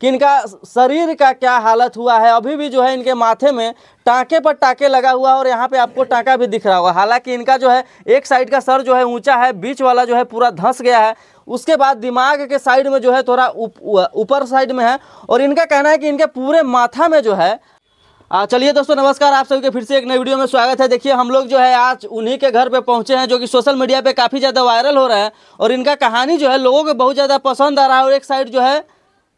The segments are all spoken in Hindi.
कि इनका शरीर का क्या हालत हुआ है। अभी भी जो है इनके माथे में टाँके पर टाँके लगा हुआ है और यहाँ पे आपको टाँका भी दिख रहा होगा। हालांकि इनका जो है एक साइड का सर जो है ऊंचा है, बीच वाला जो है पूरा धंस गया है। उसके बाद दिमाग के साइड में जो है थोड़ा ऊपर साइड में है और इनका कहना है कि इनके पूरे माथा में जो है चलिए दोस्तों नमस्कार, आप सभी के फिर से एक नई वीडियो में स्वागत है। देखिए हम लोग जो है आज उन्हीं के घर पे पहुंचे हैं जो कि सोशल मीडिया पे काफ़ी ज़्यादा वायरल हो रहा है और इनका कहानी जो है लोगों को बहुत ज़्यादा पसंद आ रहा है और एक साइड जो है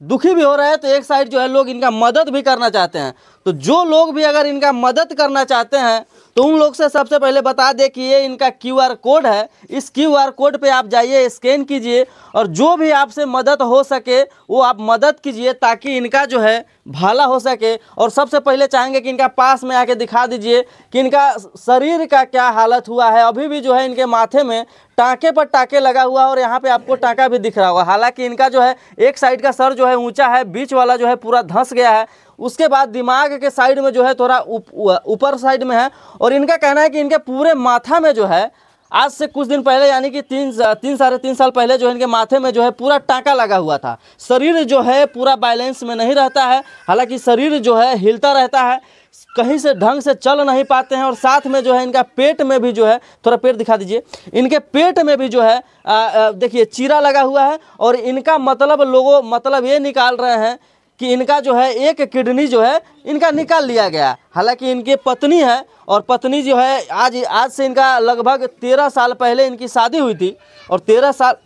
दुखी भी हो रहा है तो एक साइड जो है लोग इनका मदद भी करना चाहते हैं। तो जो लोग भी अगर इनका मदद करना चाहते हैं तो उन लोग से सबसे पहले बता दें कि ये इनका QR कोड है। इस QR कोड पे आप जाइए, स्कैन कीजिए और जो भी आपसे मदद हो सके वो आप मदद कीजिए ताकि इनका जो है भला हो सके। और सबसे पहले चाहेंगे कि इनका पास में आके दिखा दीजिए कि इनका शरीर का क्या हालत हुआ है। अभी भी जो है इनके माथे में टाँके पर टाँके लगा हुआ है और यहाँ पे आपको टाँका भी दिख रहा होगा। हालांकि इनका जो है एक साइड का सर जो है ऊंचा है, बीच वाला जो है पूरा धंस गया है। उसके बाद दिमाग के साइड में जो है थोड़ा ऊपर साइड में है और इनका कहना है कि इनके पूरे माथा में जो है आज से कुछ दिन पहले यानी कि साढ़े तीन साल पहले जो है इनके माथे में जो है पूरा टाँका लगा हुआ था। शरीर जो है पूरा बैलेंस में नहीं रहता है, हालांकि शरीर जो है हिलता रहता है, कहीं से ढंग से चल नहीं पाते हैं और साथ में जो है इनका पेट में भी जो है, थोड़ा पेट दिखा दीजिए, इनके पेट में भी जो है देखिए चीरा लगा हुआ है और इनका मतलब ये निकाल रहे हैं कि इनका जो है एक किडनी जो है इनका निकाल लिया गया। हालांकि इनकी पत्नी है और पत्नी जो है आज से इनका लगभग 13 साल पहले इनकी शादी हुई थी और 13 साल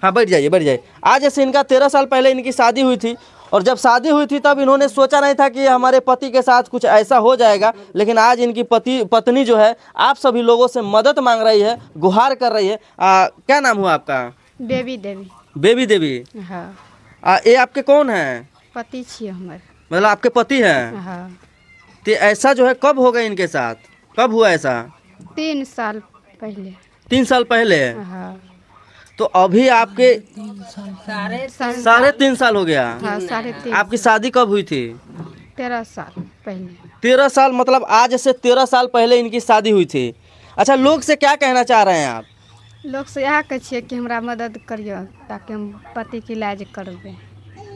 हाँ बैठ जाइए आज से इनका 13 साल पहले इनकी शादी हुई थी और जब शादी हुई थी तब इन्होंने सोचा नहीं था कि हमारे पति के साथ कुछ ऐसा हो जाएगा। लेकिन आज इनकी पत्नी जो है आप सभी लोगों से मदद मांग रही है, गुहार कर रही है। क्या नाम हुआ आपका? बेबी देवी। हाँ। ये आपके कौन है? पति छिए हमर। मतलब आपके पति हैं? हाँ। तो ऐसा जो है कब हो गया इनके साथ, कब हुआ ऐसा? 3 साल पहले। 3 साल पहले? हाँ। तो अभी आपके साढ़े 3 साल हो गया? हाँ, 3.5। आपकी शादी कब हुई थी? 13 साल पहले। 13 साल मतलब आज से 13 साल पहले इनकी शादी हुई थी। अच्छा, लोग से क्या कहना चाह रहे हैं आप? लोग से यह कहे कि हमरा मदद करियो ताकि हम पति के इलाज करबे।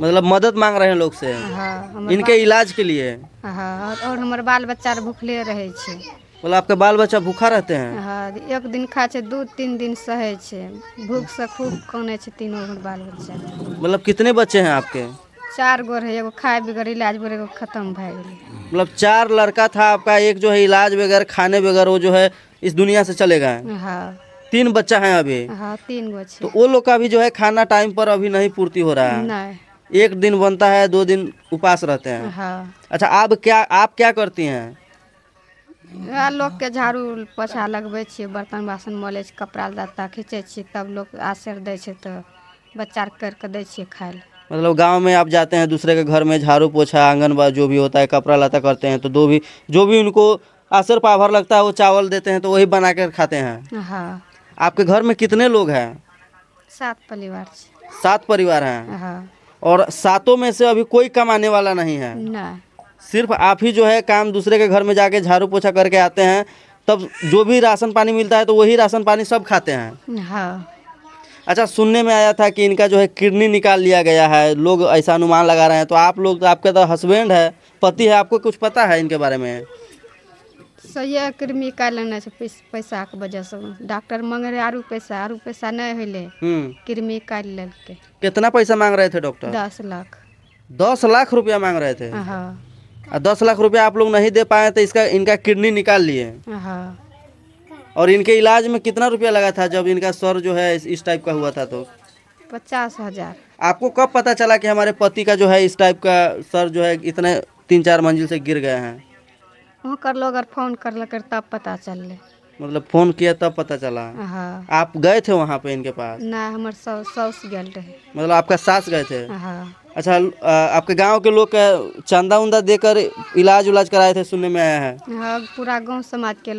मतलब मदद मांग रहे हैं लोग से? हाँ, इनके इलाज के लिए? हाँ, और हमारे बाल बच्चा भूखले रहे छे। मतलब आपके बाल बच्चा भूखा रहते हैं? हाँ, एक दिन खाए छे, 2-3 दिन सहे छे, भूख से खूब काने छे तीनों बाल बच्चा। मतलब कितने बच्चे हैं आपके? 4 गो है, एगो खाए बगैर इलाज बगैर एगो खत्म भए गेलै। मतलब 4 लड़का था आपका, एक जो है इलाज बगैर खाने बगैर वो जो है इस दुनिया से चले गए। हाँ। 3 बच्चा है अभी? हाँ, 3 गो। तो वो लोग का भी जो है खाना टाइम पर अभी नहीं पूर्ति हो रहा है? नहीं। 1 दिन बनता है, 2 दिन उपास रहते हैं। हाँ। अच्छा, आप क्या करती हैं? लोग के झाड़ू पोछा लगबै छियै, बर्तन बासन मलै छियै, कपड़ा लत्ता खींचे छियै, तब लोग आशीर दै छै तो बच्चा करके दै छियै खाए ले। मतलब गांव में आप जाते हैं दूसरे के घर में, झाड़ू पोछा आंगनबाड़ी जो भी होता है, कपड़ा लत्ता करते हैं, तो जो भी उनको आशीर पाभर लगता है वो चावल देते हैं तो वही बना कर खाते हैं। हाँ। आपके घर में कितने लोग हैं? 7 परिवार। 7 परिवार हैं? हाँ। और 7 में से अभी कोई कमाने वाला नहीं है? नहीं। सिर्फ आप ही जो है काम दूसरे के घर में जाके झाड़ू पोछा करके आते हैं, तब जो भी राशन पानी मिलता है तो वही राशन पानी सब खाते हैं? हाँ। अच्छा, सुनने में आया था कि इनका जो है किडनी निकाल लिया गया है, लोग ऐसा अनुमान लगा रहे हैं। तो आप लोग, तो आपके तो हस्बैंड है, पति है, आपको कुछ पता है इनके बारे में? सही किडनी निकाल लेने से पैसा के वजह से डॉक्टर मांगे रहे आरू पैसा नहीं होले, किडनी निकाल लेके। कितना पैसा मांग रहे थे डॉक्टर? 10 लाख। 10 लाख रुपया मांग रहे थे? हाँ। 10 लाख रुपया आप लोग नहीं दे पाए तो इनका किडनी निकाल लिए? हाँ। और इनके इलाज में कितना रुपया लगा था जब इनका सर जो है इस टाइप का हुआ था? तो 50,000। आपको कब पता चला कि हमारे पति का जो है इस टाइप का सर जो है इतने 3-4 मंजिल से गिर गए हैं? वहाँ कर लो, अगर फोन कर ल कर तब पता चल। मतलब फोन किया तब पता चला? हाँ। आप गए थे वहाँ पे इनके पास? ना, हमारे सास गए रहे। मतलब आपका सास गए थे? हाँ। अच्छा, आपके गांव के लोग का चंदा उंदा देकर इलाज कराए थे, सुनने में आया है? हाँ, पूरा गांव समाज के लोग